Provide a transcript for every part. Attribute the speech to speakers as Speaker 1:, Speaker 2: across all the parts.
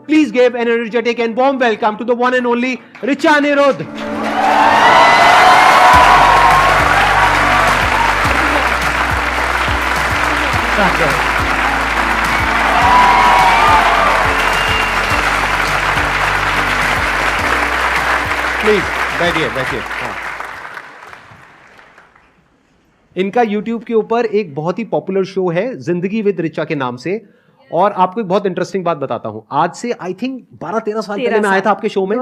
Speaker 1: Please give an energetic and warm welcome to the one and only Richa Anirudh. Please, बैठिए। हाँ। इनका YouTube के ऊपर एक बहुत ही पॉपुलर शो है जिंदगी विद रिचा के नाम से। और आपको एक बहुत इंटरेस्टिंग बात बताता हूं, आज से आई थिंक 12-13 साल पहले मैं आया था आपके शो में।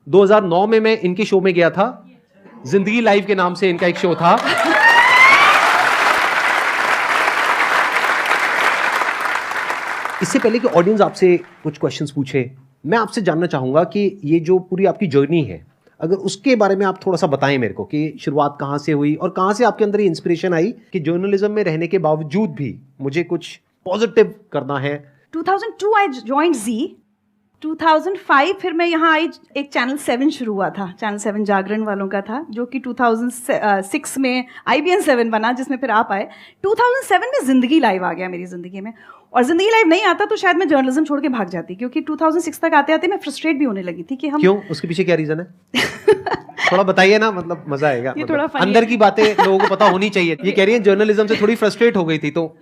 Speaker 1: 2009 में मैं इनके शो में गया था। जिंदगी लाइव के नाम से इनका एक शो था। इससे पहले कि ऑडियंस आपसे कुछ क्वेश्चंस पूछे, मैं आपसे जानना चाहूंगा कि ये जो पूरी आपकी जर्नी है, अगर उसके बारे में आप थोड़ा सा बताएं मेरे को कि शुरुआत कहां से हुई और कहां से आपके अंदर ये इंस्पिरेशन आई कि जर्नलिज्म में रहने के बावजूद भी मुझे कुछ पॉजिटिव करना है।
Speaker 2: 2002 आई जॉइंड जी। 2005 फिर मैं यहाँ आई, एक चैनल 7 शुरू हुआ था, चैनल 7 जागरण वालों का था, जो कि 2006 में IBN 7 बना, जिसमें फिर आप आए। 2007 में जिंदगी लाइव आ गया मेरी ज़िंदगी में, और जिंदगी लाइव नहीं आता तो शायद मैं जर्नलिज्म छोड़ के भाग जाती, क्योंकि 2006 तक आते आते मैं फ्रस्ट्रेट भी होने लगी थी कि हम
Speaker 1: क्यों, उसके पीछे क्या रीजन है? थोड़ा बताइए ना, मतलब मजा आएगा।
Speaker 2: ये
Speaker 1: मतलब
Speaker 2: थोड़ा
Speaker 1: अंदर की बातें लोगों को पता होनी चाहिए। ये कह रही है जर्नलिज्म से थोड़ी फ्रस्ट्रेट हो गई थी, तो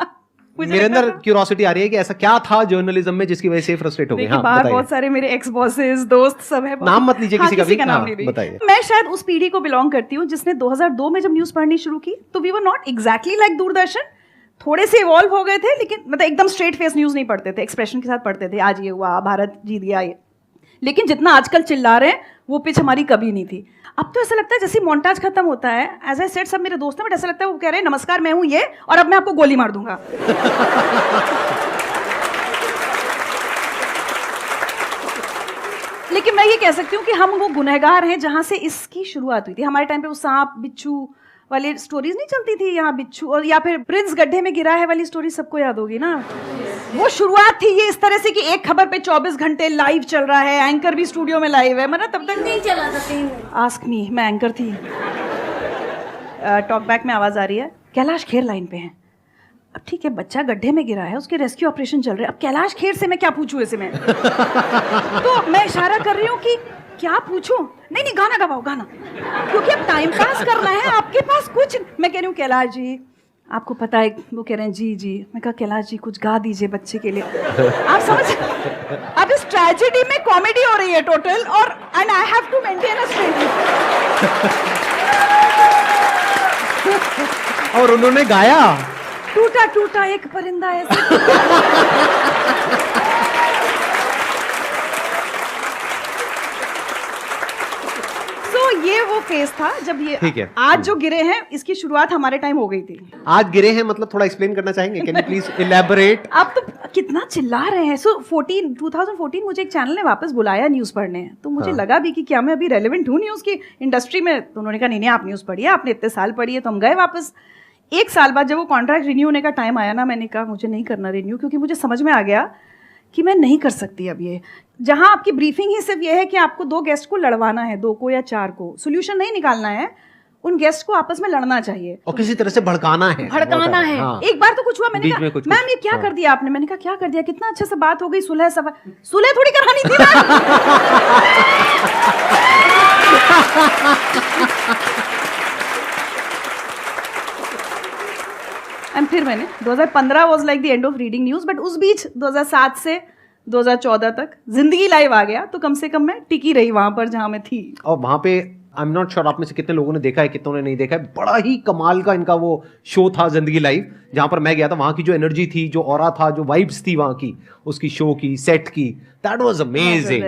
Speaker 1: मेरे अंदर क्यूरियोसिटी आ रही है कि ऐसा क्या था जर्नलिज्म में जिसकी वजह से फ्रस्ट्रेट हो गई। हाँ,
Speaker 2: बाहर बहुत सारे मेरे एक्स बॉसेस, दोस्त सब है।
Speaker 1: नाम मत लीजिए किसी का भी।
Speaker 2: नाम नहीं
Speaker 1: बताइए।
Speaker 2: मैं शायद उस पीढ़ी को बिलोंग करती हूँ जिसने 2002 में जब न्यूज पढ़नी शुरू की, तो we were not exactly like Doordarshan, थोड़े से इवॉल्व हो गए थे, लेकिन मतलब एकदम स्ट्रेट फेस न्यूज नहीं पढ़ते थे, एक्सप्रेशन के साथ पढ़ते थे, आज ये हुआ, भारत जीत गया ये। लेकिन जितना आजकल चिल्ला रहे हैं वो पिच हमारी कभी नहीं थी। अब तो ऐसा लगता है जैसे मोन्टाज खत्म होता है, एज आई सेड, सब मेरे दोस्त हैं, बट ऐसा लगता है वो कह रहे हैं नमस्कार मैं हूं ये, और अब मैं आपको गोली मार दूंगा। लेकिन मैं ये कह सकती हूँ कि हम वो गुनहगार हैं जहां से इसकी शुरुआत हुई थी। हमारे टाइम पे वो सांप बिच्छू वाली स्टोरीज नहीं चलती थी, यहाँ बिच्छू और या फिर प्रिंस गड्ढे में गिरा है वाली स्टोरी सबको याद होगी ना। वो शुरुआत थी ये इस तरह से कि एक खबर पे 24 घंटे लाइव चल रहा है, एंकर भी स्टूडियो में लाइव है, मतलब तब तक
Speaker 3: नहीं चला था।
Speaker 2: आस्क मी, मैं एंकर थी। टॉक बैक में आवाज आ रही है, कैलाश खेर लाइन पे हैं। अब ठीक है, बच्चा गड्ढे में गिरा है, उसके रेस्क्यू ऑपरेशन चल रहे हैं, अब कैलाश खेर से मैं क्या पूछूं ऐसे में? तो मैं इशारा कर रही हूँ कि क्या पूछूं? नहीं गाना गवाओ, गाना, क्योंकि अब टाइम पास करना है, आपके पास कुछ। मैं कह रही हूँ कैलाश जी आपको पता है, वो कह रहे हैं जी। मैं कहा कैलाश जी कुछ गा दीजिए बच्चे के लिए। आप समझ, अब इस ट्रेजेडी में कॉमेडी हो रही है टोटल, और and I have to maintain a straight.
Speaker 1: और उन्होंने गाया,
Speaker 2: टूटा टूटा एक परिंदा ऐसे। ये वो फेस था जब ये, ठीक है, आज जो गिरे हैं इसकी शुरुआत हमारे टाइम हो गई थी।
Speaker 1: आज गिरे हैं मतलब थोड़ा एक्सप्लेन करना चाहेंगे? Can you please elaborate?
Speaker 2: आप तो कितना चिल्ला रहे हैं। सो 2014 मुझे एक चैनल ने वापस बुलाया न्यूज पढ़ने, तो मुझे लगा भी कि क्या मैं अभी रेलेवेंट हूँ न्यूज की इंडस्ट्री में। तो उन्होंने कहा नहीं आप न्यूज पढ़िए, आपने इतने साल पढ़ी है। तो हम गए वापस। एक साल बाद जब वो कॉन्ट्रैक्ट रिन्यू होने का टाइम आया ना, मैंने कहा मुझे नहीं करना रिन्यू, क्योंकि मुझे समझ में आ गया कि मैं नहीं कर सकती अब ये। जहां आपकी ब्रीफिंग ही सिर्फ ये है कि आपको 2 गेस्ट को लड़वाना है, 2 को या 4 को, सोल्यूशन नहीं निकालना है, उन गेस्ट को आपस में लड़ना चाहिए
Speaker 1: और किसी तरह से भड़काना है।
Speaker 2: हाँ। एक बार तो कुछ हुआ, मैंने कहा मैम ये क्या कर दिया आपने? मैंने कहा क्या कर दिया, कितना अच्छा सा बात हो गई, सुलह थोड़ी करानी थी एंड फिर मैंने 2015 was like the end of reading news, but उस बीच 2007 से 2014 तक जिंदगी लाइव आ गया, तो कम से कम मैं टिकी रही वहां पर जहां मैं थी।
Speaker 1: और वहां पे आई एम नॉट श्योर आप में से कितने लोगों ने देखा है, कितनों ने नहीं देखा है, बड़ा ही कमाल का इनका वो शो था जिंदगी लाइव, जहां पर मैं गया था। वहां की जो एनर्जी थी, जो ऑरा था, जो वाइब्स थी वहां की, उसकी शो की, सेट की, दैट वाज अमेजिंग।